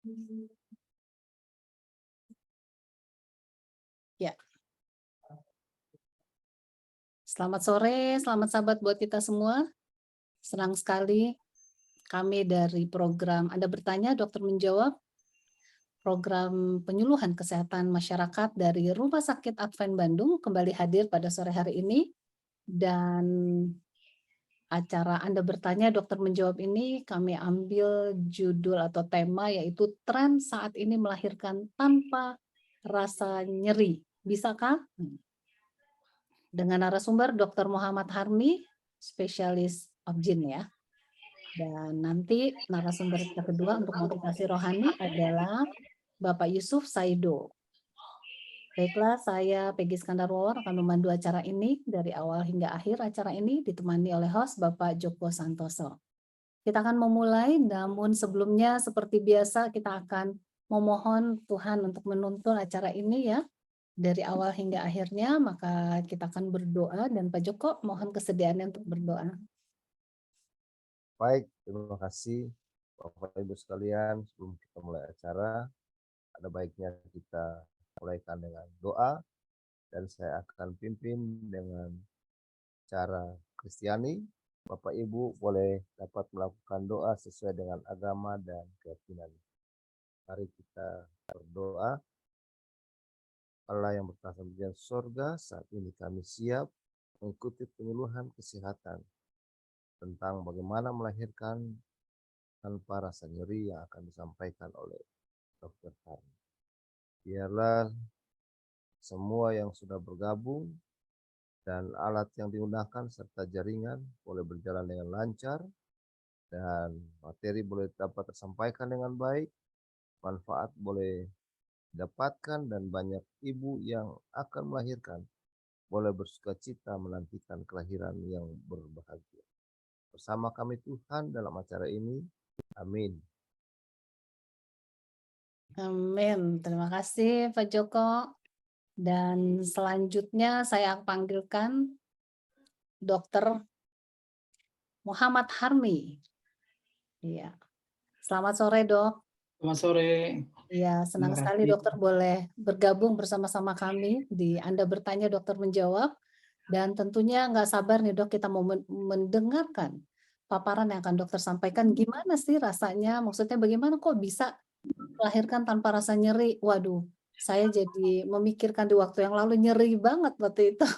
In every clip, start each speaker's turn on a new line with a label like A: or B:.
A: Ya, selamat sore, selamat sahabat buat kita semua. Senang sekali kami dari program Anda Bertanya, Dokter Menjawab, program penyuluhan kesehatan masyarakat dari Rumah Sakit Advent Bandung kembali hadir pada sore hari ini. Dan acara Anda Bertanya, Dokter Menjawab ini kami ambil judul atau tema yaitu tren saat ini melahirkan tanpa rasa nyeri. Bisakah? Dengan narasumber Dr. Muhammad Harmi, spesialis obgyn ya. Dan nanti narasumber kita kedua untuk motivasi rohani adalah Bapak Yusuf Saido. Baiklah, saya Peggy Skandar Wawar akan memandu acara ini dari awal hingga akhir acara ini ditemani oleh host Bapak Joko Santoso. Kita akan memulai, namun sebelumnya seperti biasa kita akan memohon Tuhan untuk menuntun acara ini ya. Dari awal hingga akhirnya, maka kita akan berdoa dan Pak Joko mohon kesediaannya untuk berdoa.
B: Baik, terima kasih Bapak Ibu sekalian. Sebelum kita mulai acara, ada baiknya kita mulaikan dengan doa dan saya akan pimpin dengan cara Kristiani. Bapak Ibu boleh dapat melakukan doa sesuai dengan agama dan keyakinan. Mari kita berdoa. Allah yang bertahta di surga, saat ini kami siap mengikuti penyuluhan kesehatan tentang bagaimana melahirkan tanpa rasa nyeri yang akan disampaikan oleh Dr. Harmi. Biarlah semua yang sudah bergabung dan alat yang digunakan serta jaringan boleh berjalan dengan lancar dan materi boleh dapat tersampaikan dengan baik, manfaat boleh didapatkan dan banyak ibu yang akan melahirkan boleh bersukacita menantikan kelahiran yang berbahagia. Bersama kami Tuhan dalam acara ini. Amin.
A: Amin. Terima kasih Pak Joko. Dan selanjutnya saya panggilkan Dr. Muhammad Harmi. Iya. Selamat sore, Dok.
C: Selamat sore.
A: Iya, senang
C: Terima
A: sekali
C: kasih.
A: dokter boleh bergabung bersama-sama kami di Anda Bertanya, Dokter Menjawab. Dan tentunya nggak sabar nih dok, kita mau mendengarkan paparan yang akan dokter sampaikan. Gimana sih rasanya, maksudnya bagaimana kok bisa melahirkan tanpa rasa nyeri? Waduh, saya jadi memikirkan di waktu yang lalu nyeri banget waktu itu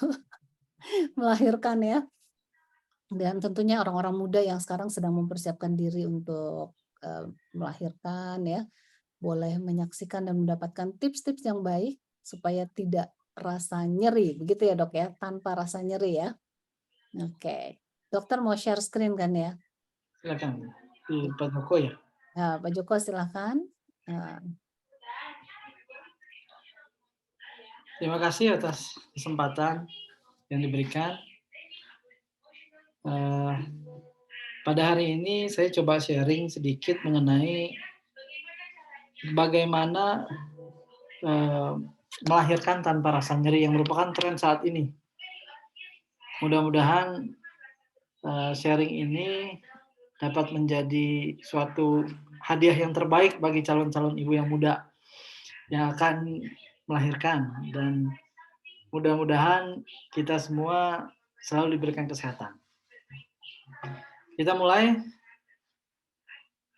A: melahirkan ya. Dan tentunya orang-orang muda yang sekarang sedang mempersiapkan diri untuk melahirkan ya, boleh menyaksikan dan mendapatkan tips-tips yang baik supaya tidak rasa nyeri, begitu ya dok ya, tanpa rasa nyeri ya. Oke, dokter mau share screen kan ya?
C: Silakan, Pak Joko ya.
A: Nah, Pak Joko silakan.
C: Terima kasih atas kesempatan yang diberikan. Pada hari ini saya coba sharing sedikit mengenai bagaimana melahirkan tanpa rasa nyeri yang merupakan tren saat ini. Mudah-mudahan sharing ini dapat menjadi suatu hadiah yang terbaik bagi calon-calon ibu yang muda yang akan melahirkan, dan mudah-mudahan kita semua selalu diberikan kesehatan. Kita mulai.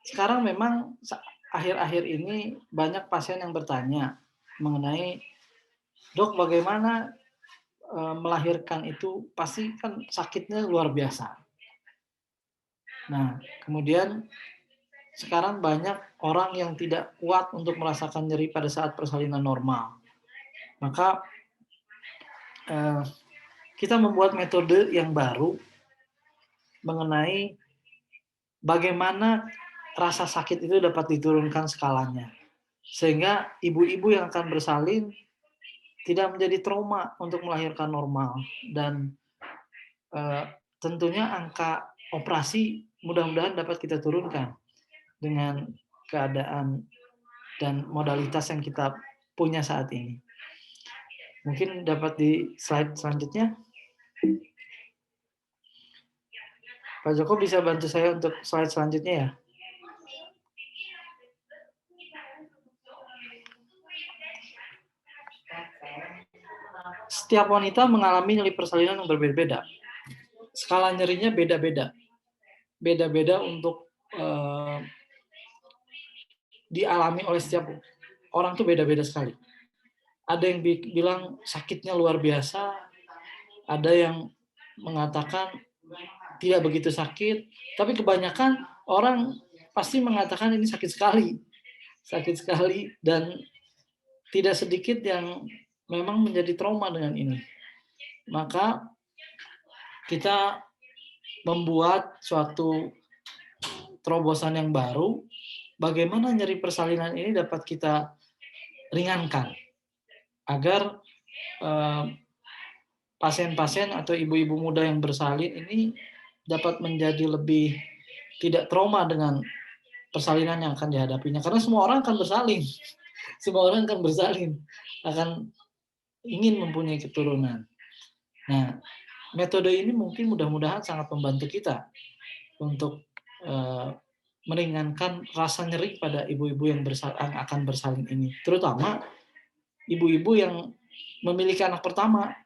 C: Sekarang memang akhir-akhir ini banyak pasien yang bertanya mengenai, dok bagaimana melahirkan itu pasti kan sakitnya luar biasa. Nah, kemudian sekarang banyak orang yang tidak kuat untuk merasakan nyeri pada saat persalinan normal. Maka kita membuat metode yang baru mengenai bagaimana rasa sakit itu dapat diturunkan skalanya. Sehingga ibu-ibu yang akan bersalin tidak menjadi trauma untuk melahirkan normal. Dan tentunya angka operasi mudah-mudahan dapat kita turunkan dengan keadaan dan modalitas yang kita punya saat ini. Mungkin dapat di slide selanjutnya. Pak Joko bisa bantu saya untuk slide selanjutnya ya. setiap wanita mengalami nyeri persalinan yang berbeda-beda. Skala nyerinya beda-beda. Beda-beda untuk dialami oleh setiap orang tuh beda-beda sekali. Ada yang bilang sakitnya luar biasa, ada yang mengatakan tidak begitu sakit, tapi kebanyakan orang pasti mengatakan ini sakit sekali, dan tidak sedikit yang memang menjadi trauma dengan ini. Maka kita membuat suatu terobosan yang baru, bagaimana nyeri persalinan ini dapat kita ringankan, agar pasien-pasien atau ibu-ibu muda yang bersalin ini dapat menjadi lebih tidak trauma dengan persalinan yang akan dihadapinya. Karena semua orang akan bersalin. Semua orang akan bersalin, akan ingin mempunyai keturunan. Nah, metode ini mungkin mudah-mudahan sangat membantu kita untuk meringankan rasa nyeri pada ibu-ibu yang akan bersalin ini. Terutama ibu-ibu yang memiliki anak pertama.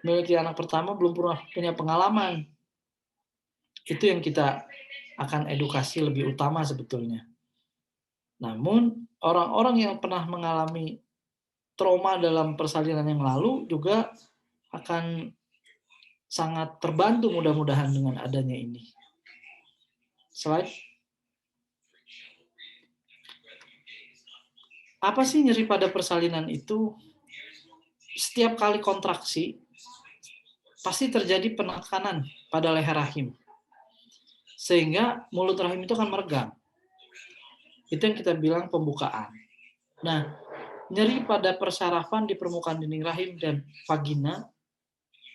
C: Memiliki anak pertama belum pernah punya pengalaman. Itu yang kita akan edukasi lebih utama sebetulnya. Namun, orang-orang yang pernah mengalami trauma dalam persalinan yang lalu juga akan sangat terbantu mudah-mudahan dengan adanya ini. Slide. Apa sih nyeri pada persalinan itu? Setiap kali kontraksi, pasti terjadi penekanan pada leher rahim. Sehingga mulut rahim itu akan meregang. Itu yang kita bilang pembukaan. Nah, nyeri pada persarafan di permukaan dinding rahim dan vagina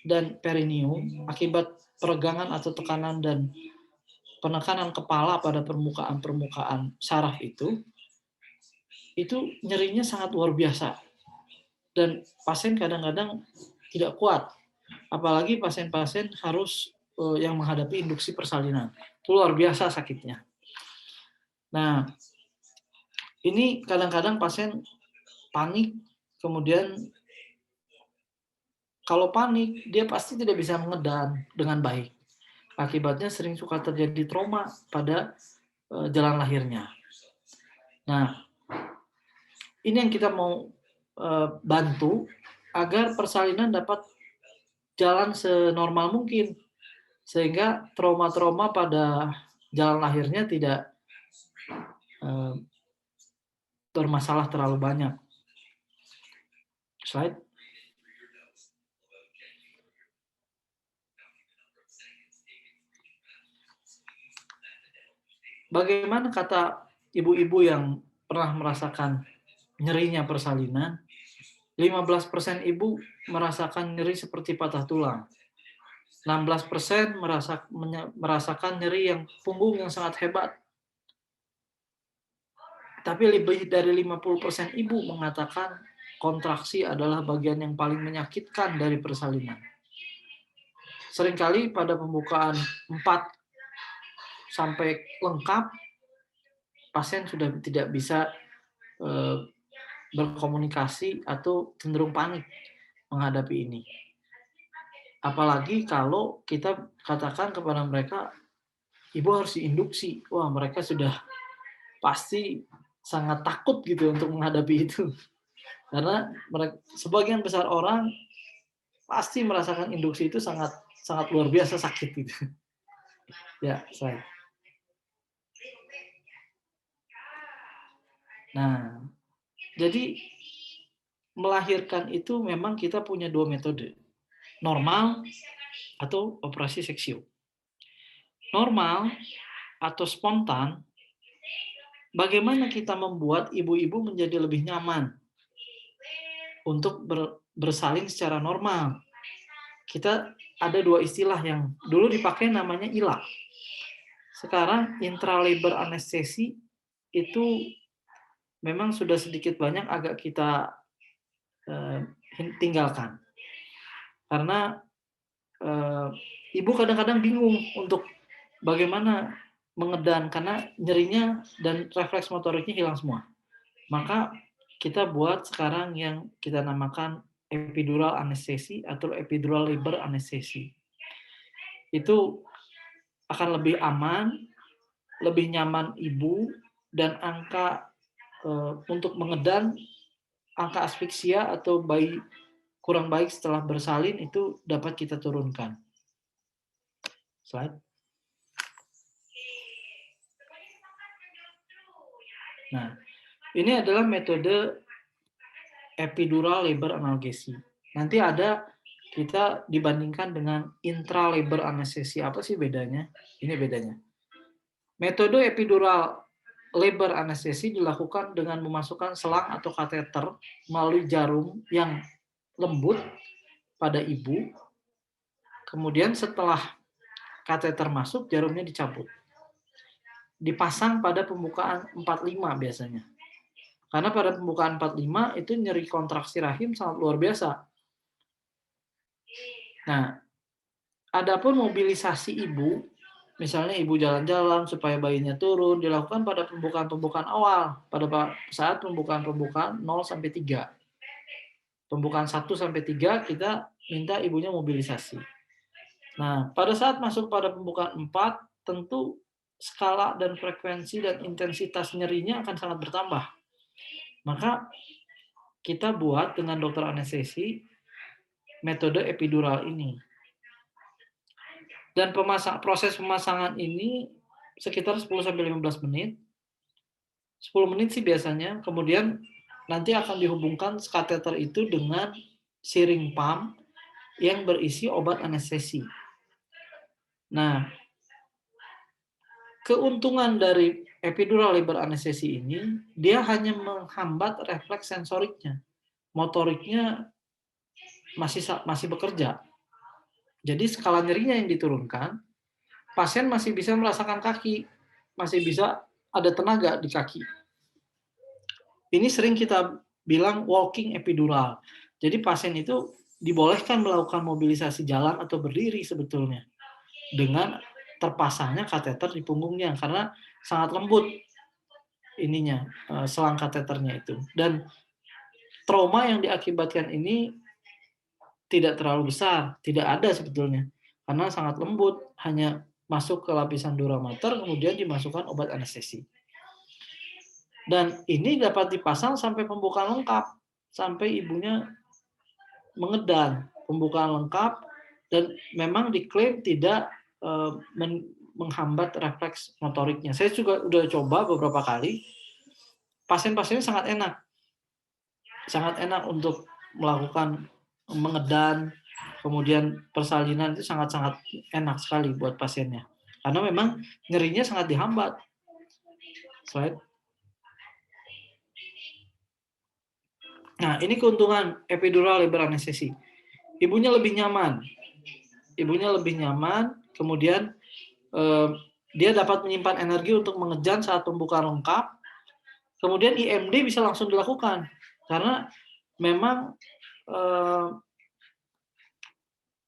C: dan perineum akibat peregangan atau tekanan dan penekanan kepala pada permukaan saraf itu nyerinya sangat luar biasa. Dan pasien kadang-kadang tidak kuat. Apalagi pasien-pasien harus yang menghadapi induksi persalinan. Itu luar biasa sakitnya. Nah, ini kadang-kadang pasien panik, kemudian kalau panik, dia pasti tidak bisa mengedan dengan baik. Akibatnya sering suka terjadi trauma pada jalan lahirnya. Nah, ini yang kita mau bantu agar persalinan dapat jalan senormal mungkin, sehingga trauma-trauma pada jalan lahirnya tidak bermasalah terlalu banyak. Slide. Bagaimana kata ibu-ibu yang pernah merasakan nyerinya persalinan? 15% ibu merasakan nyeri seperti patah tulang. 16% merasakan nyeri yang punggung yang sangat hebat. Tapi lebih dari 50% ibu mengatakan kontraksi adalah bagian yang paling menyakitkan dari persalinan. Seringkali pada pembukaan 4 sampai lengkap, pasien sudah tidak bisa berkomunikasi atau cenderung panik menghadapi ini. Apalagi kalau kita katakan kepada mereka, ibu harus diinduksi. Wah, mereka sudah pasti sangat takut gitu untuk menghadapi itu. Karena sebagian besar orang pasti merasakan induksi itu sangat luar biasa sakit gitu. Ya, saya. Nah, jadi melahirkan itu memang kita punya 2 metode. Normal atau operasi seksio. Normal atau spontan, bagaimana kita membuat ibu-ibu menjadi lebih nyaman untuk bersalin secara normal. Kita ada 2 istilah yang dulu dipakai namanya ILA. Sekarang intralabor anestesi itu memang sudah sedikit banyak agak kita tinggalkan. Karena ibu kadang-kadang bingung untuk bagaimana mengedan karena nyerinya dan refleks motoriknya hilang semua. Maka kita buat sekarang yang kita namakan epidural anestesi atau epidural labor anestesi. Itu akan lebih aman, lebih nyaman ibu, dan angka untuk mengedan, angka asfiksia atau bayi kurang baik setelah bersalin itu dapat kita turunkan. Slide. Nah, ini adalah metode epidural labor analgesi. Nanti ada kita dibandingkan dengan intralabor anestesi. Apa sih bedanya? Ini bedanya. Metode epidural labor anestesi dilakukan dengan memasukkan selang atau kateter melalui jarum yang lembut pada ibu. Kemudian setelah kateter masuk, jarumnya dicabut. Dipasang pada pembukaan 45 biasanya. Karena pada pembukaan 45 itu nyeri kontraksi rahim sangat luar biasa. Nah, adapun mobilisasi ibu, misalnya ibu jalan-jalan supaya bayinya turun, dilakukan pada pembukaan-pembukaan awal, pada saat pembukaan-pembukaan 0 sampai 3. Pembukaan 1 sampai 3 kita minta ibunya mobilisasi. Nah, pada saat masuk pada pembukaan 4, tentu skala dan frekuensi dan intensitas nyerinya akan sangat bertambah. Maka kita buat dengan dokter anestesi metode epidural ini. Dan proses pemasangan ini sekitar 10-15 menit. 10 menit sih biasanya. Kemudian nanti akan dihubungkan kateter itu dengan syring pump yang berisi obat anestesi. Nah, keuntungan dari epidural labor anestesi ini, dia hanya menghambat refleks sensoriknya. Motoriknya masih bekerja. Jadi skala nyerinya yang diturunkan, pasien masih bisa merasakan kaki, masih bisa ada tenaga di kaki. Ini sering kita bilang walking epidural. Jadi pasien itu dibolehkan melakukan mobilisasi jalan atau berdiri sebetulnya dengan terpasangnya kateter di punggungnya karena sangat lembut ininya selang kateternya itu. Dan trauma yang diakibatkan ini tidak terlalu besar, tidak ada sebetulnya karena sangat lembut, hanya masuk ke lapisan dura mater kemudian dimasukkan obat anestesi. Dan ini dapat dipasang sampai pembukaan lengkap, sampai ibunya mengedan, pembukaan lengkap, dan memang diklaim tidak menghambat refleks motoriknya. Saya juga udah coba beberapa kali, pasien-pasiennya sangat enak untuk melakukan mengedan, kemudian persalinan itu sangat-sangat enak sekali buat pasiennya. Karena memang nyerinya sangat dihambat. Slide. Nah, ini keuntungan epidural labor anestesi. Ibunya lebih nyaman. Kemudian dia dapat menyimpan energi untuk mengejan saat pembukaan lengkap. Kemudian IMD bisa langsung dilakukan. Karena memang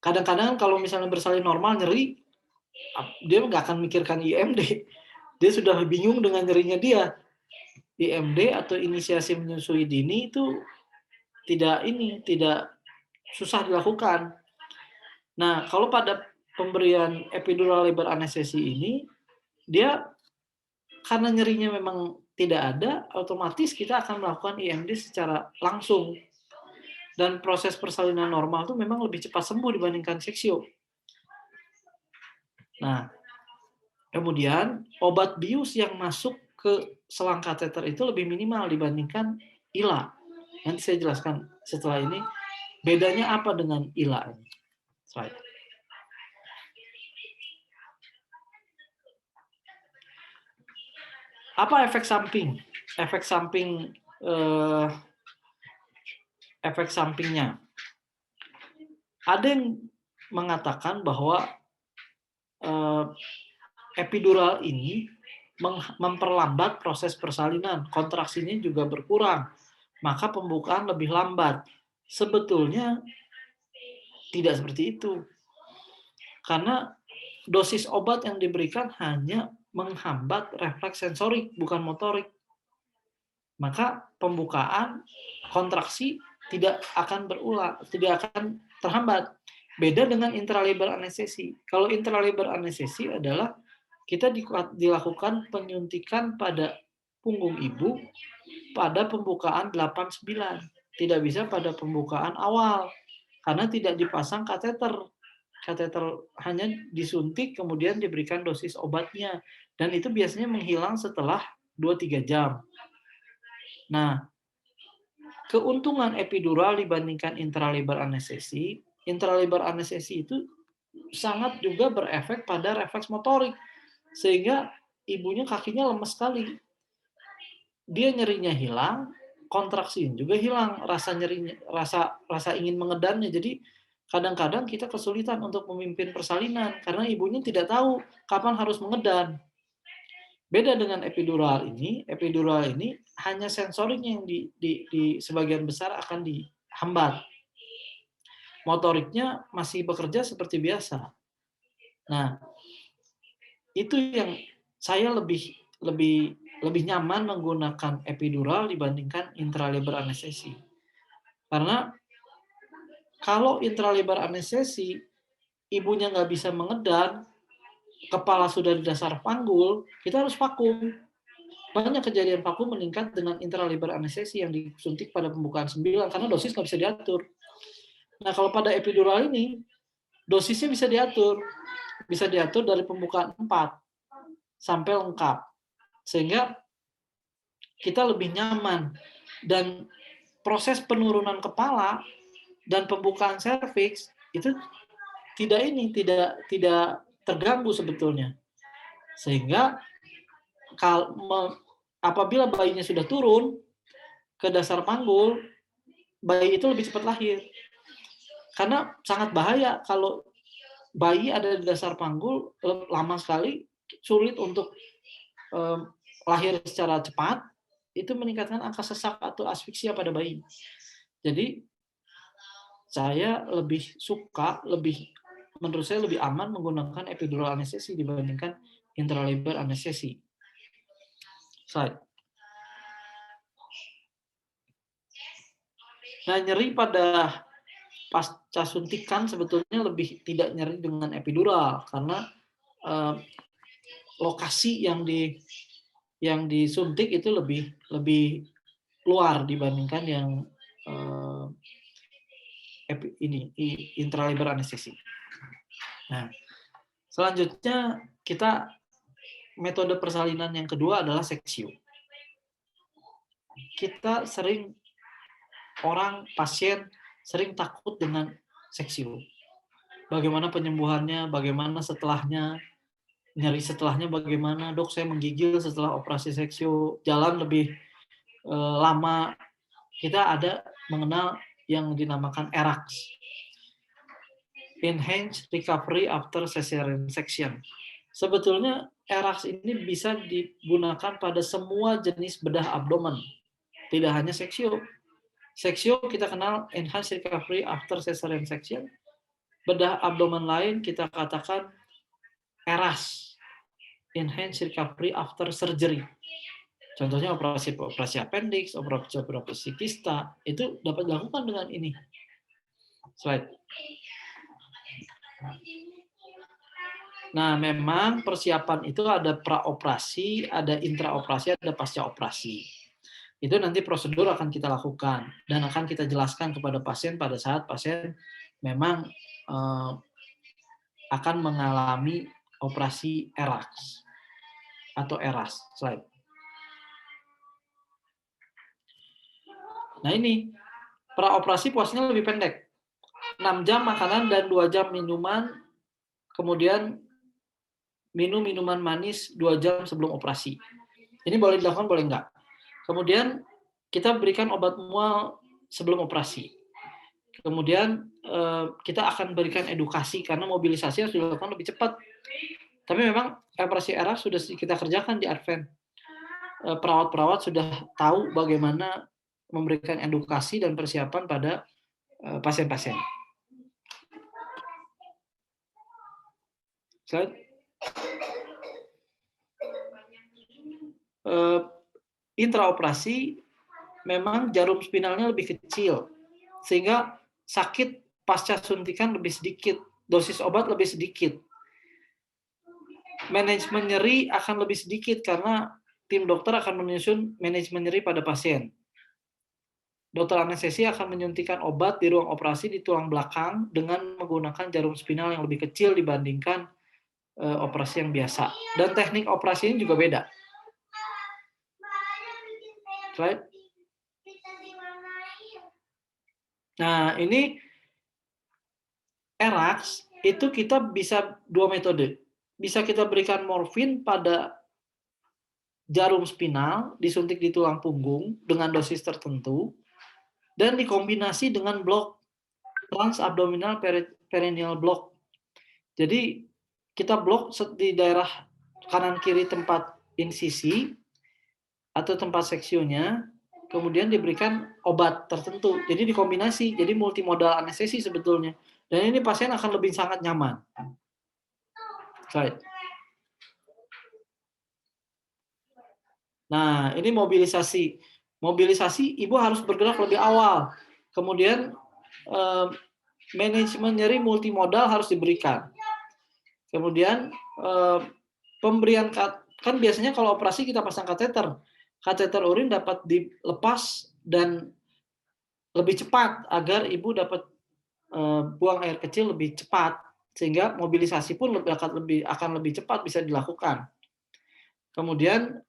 C: kadang-kadang kalau misalnya bersalin normal nyeri, dia nggak akan mikirkan IMD. Dia sudah bingung dengan nyerinya dia. IMD atau inisiasi menyusui dini itu tidak susah dilakukan. Nah, kalau pada pemberian epidural labor anestesi ini, dia karena nyerinya memang tidak ada, otomatis kita akan melakukan IMD secara langsung. Dan proses persalinan normal itu memang lebih cepat sembuh dibandingkan seksio. Nah, kemudian obat bius yang masuk ke selang kateter itu lebih minimal dibandingkan ILA. Nanti saya jelaskan setelah ini bedanya apa dengan ILA ini. Slide. Apa efek samping? Efek sampingnya. Ada yang mengatakan bahwa epidural ini memperlambat proses persalinan, kontraksinya juga berkurang, maka pembukaan lebih lambat. Sebetulnya tidak seperti itu. Karena dosis obat yang diberikan hanya menghambat refleks sensorik, bukan motorik. Maka pembukaan kontraksi tidak akan berulang, tidak akan terhambat. Beda dengan intralebar anestesi. Kalau intralebar anestesi adalah kita dilakukan penyuntikan pada punggung ibu pada pembukaan 8-9. Tidak bisa pada pembukaan awal karena tidak dipasang kateter. Kateter hanya disuntik kemudian diberikan dosis obatnya dan itu biasanya menghilang setelah 2-3 jam. Nah, keuntungan epidural dibandingkan intralebar anestesi itu sangat juga berefek pada refleks motorik sehingga ibunya kakinya lemes sekali. Dia nyerinya hilang, kontraksi juga hilang, rasa nyerinya, rasa ingin mengedannya. Jadi kadang-kadang kita kesulitan untuk memimpin persalinan karena ibunya tidak tahu kapan harus mengedan. Beda dengan epidural ini hanya sensoriknya yang di sebagian besar akan dihambat. Motoriknya masih bekerja seperti biasa. Nah, itu yang saya lebih nyaman menggunakan epidural dibandingkan intralebar anestesi. Karena kalau intralebar anestesi, ibunya nggak bisa mengedan, kepala sudah di dasar panggul, kita harus vakum. Banyak kejadian vakum meningkat dengan intralebar anestesi yang disuntik pada pembukaan 9 karena dosis nggak bisa diatur. Nah, kalau pada epidural ini, dosisnya bisa diatur. Bisa diatur dari pembukaan 4 sampai lengkap. Sehingga kita lebih nyaman. Dan proses penurunan kepala dan pembukaan serviks itu tidak terganggu sebetulnya. Sehingga apabila bayinya sudah turun ke dasar panggul, bayi itu lebih cepat lahir. Karena sangat bahaya kalau bayi ada di dasar panggul lama sekali, sulit untuk lahir secara cepat, itu meningkatkan angka sesak atau asfiksia pada bayi. Jadi saya menurut saya lebih aman menggunakan epidural anestesi dibandingkan intralebar anestesi. Nah, nyeri pada pasca suntikan sebetulnya lebih tidak nyeri dengan epidural karena lokasi yang disuntik itu lebih luar dibandingkan yang intralebar anestesi. Nah, selanjutnya metode persalinan yang kedua adalah seksio. Pasien sering takut dengan seksio. Bagaimana penyembuhannya, bagaimana setelahnya, nyeri setelahnya bagaimana, dok saya menggigil setelah operasi seksio, jalan lebih lama. Kita ada mengenal yang dinamakan ERAX, Enhanced Recovery After Cesarean Section. Sebetulnya ERAX ini bisa digunakan pada semua jenis bedah abdomen, tidak hanya seksio. Seksio kita kenal Enhanced Recovery After Cesarean Section. Bedah abdomen lain kita katakan ERAS, Enhanced Recovery After Surgery. Contohnya operasi appendix, operasi kista, itu dapat dilakukan dengan ini. Slide. Nah, memang persiapan itu ada praoperasi, ada intraoperasi, ada pasca operasi. Itu nanti prosedur akan kita lakukan dan akan kita jelaskan kepada pasien pada saat pasien memang akan mengalami operasi ERAS atau ERAS. Slide. Nah, ini praoperasi puasnya lebih pendek. 6 jam makanan dan 2 jam minuman, kemudian minum minuman manis 2 jam sebelum operasi. Ini boleh dilakukan, boleh enggak. Kemudian kita berikan obat mual sebelum operasi. Kemudian kita akan berikan edukasi karena mobilisasi harus dilakukan lebih cepat. Tapi memang operasi ERAS sudah kita kerjakan di Advent. Perawat-perawat sudah tahu bagaimana memberikan edukasi dan persiapan pada pasien-pasien. Slide. Intraoperasi memang jarum spinalnya lebih kecil sehingga sakit pasca suntikan lebih sedikit, dosis obat lebih sedikit. Manajemen nyeri akan lebih sedikit karena tim dokter akan menyusun manajemen nyeri pada pasien. Dokter anestesi akan menyuntikkan obat di ruang operasi di tulang belakang dengan menggunakan jarum spinal yang lebih kecil dibandingkan operasi yang biasa. Dan teknik operasinya juga beda. Right? Nah, ini ERAX itu kita bisa 2 metode. Bisa kita berikan morfin pada jarum spinal, disuntik di tulang punggung dengan dosis tertentu, dan dikombinasi dengan blok transabdominal perineal block. Jadi kita blok di daerah kanan kiri tempat insisi atau tempat seksionya, kemudian diberikan obat tertentu. Jadi dikombinasi, jadi multimodal anestesi sebetulnya. Dan ini pasien akan lebih sangat nyaman. Right. Nah, ini mobilisasi. Mobilisasi, ibu harus bergerak lebih awal. Kemudian manajemen nyeri multimodal harus diberikan. Kemudian pemberian, kan biasanya kalau operasi kita pasang kateter urin dapat dilepas dan lebih cepat agar ibu dapat buang air kecil lebih cepat, sehingga mobilisasi pun akan lebih cepat bisa dilakukan. Kemudian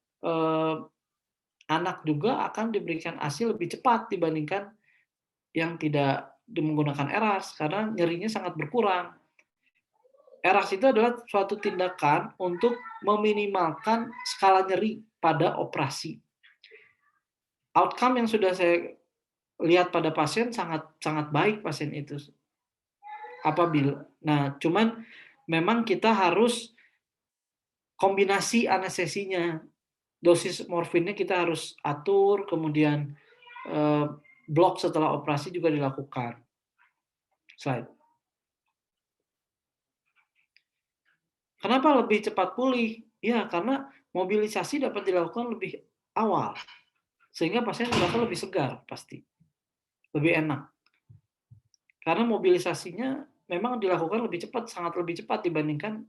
C: anak juga akan diberikan ASI lebih cepat dibandingkan yang tidak menggunakan ERAS karena nyerinya sangat berkurang. ERAS itu adalah suatu tindakan untuk meminimalkan skala nyeri pada operasi. Outcome yang sudah saya lihat pada pasien sangat baik pasien itu. Cuman memang kita harus kombinasi anestesinya. Dosis morfinnya kita harus atur, kemudian blok setelah operasi juga dilakukan. Slide. Kenapa lebih cepat pulih? Ya, karena mobilisasi dapat dilakukan lebih awal. Sehingga pasien merasa lebih segar, pasti. Lebih enak. Karena mobilisasinya memang dilakukan lebih cepat, sangat lebih cepat dibandingkan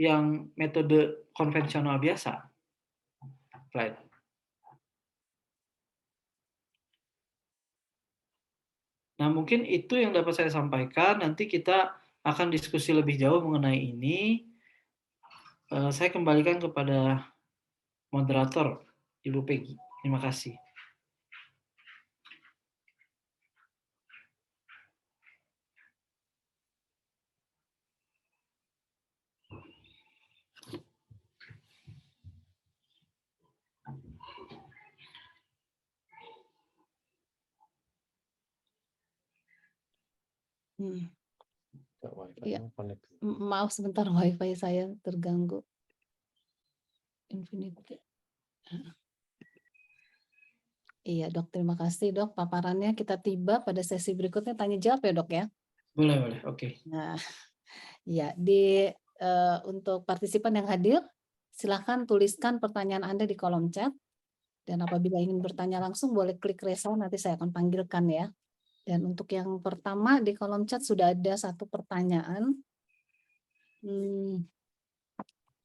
C: yang metode konvensional biasa. Right. Nah, mungkin itu yang dapat saya sampaikan. Nanti kita akan diskusi lebih jauh mengenai ini. Saya kembalikan kepada moderator, Ibu Peggy. Terima kasih.
A: Iya. Maaf sebentar, wifi saya terganggu. Infinity. Iya dok, terima kasih dok paparannya. Kita tiba pada sesi berikutnya tanya jawab ya dok ya.
C: Boleh, oke.
A: Nah, ya untuk partisipan yang hadir, silakan tuliskan pertanyaan Anda di kolom chat. Dan apabila ingin bertanya langsung boleh klik raise hand, nanti saya akan panggilkan ya. Dan untuk yang pertama di kolom chat sudah ada satu pertanyaan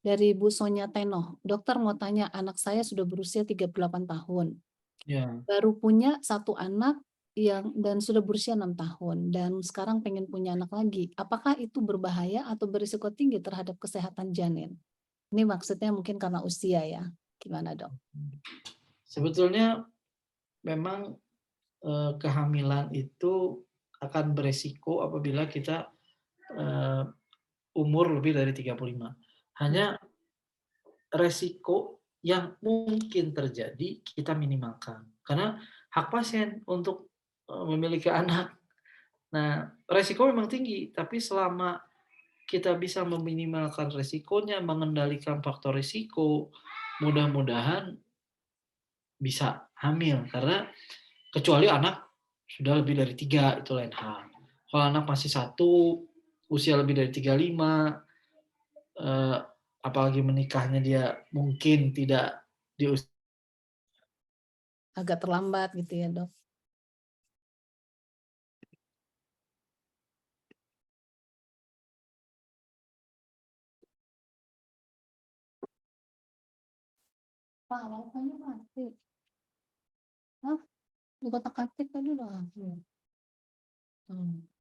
A: dari Bu Sonya Tenoh. Dokter mau tanya, anak saya sudah berusia 38 tahun.
C: Ya.
A: Baru punya satu anak dan sudah berusia 6 tahun dan sekarang pengen punya anak lagi. Apakah itu berbahaya atau berisiko tinggi terhadap kesehatan janin? Ini maksudnya mungkin karena usia ya. Gimana dok?
C: Sebetulnya memang kehamilan itu akan beresiko apabila kita umur lebih dari 35. Hanya resiko yang mungkin terjadi kita minimalkan. Karena hak pasien untuk memiliki anak. Nah, resiko memang tinggi, tapi selama kita bisa meminimalkan resikonya, mengendalikan faktor risiko, mudah-mudahan bisa hamil. Karena kecuali anak sudah lebih dari 3, itu lain hal. Kalau anak masih 1, usia lebih dari 35, apalagi menikahnya dia mungkin tidak di usia
A: agak terlambat gitu ya dok. Pak, wifi-nya mati. Hah? Di kotak-atik tadi udah habis. Tuh.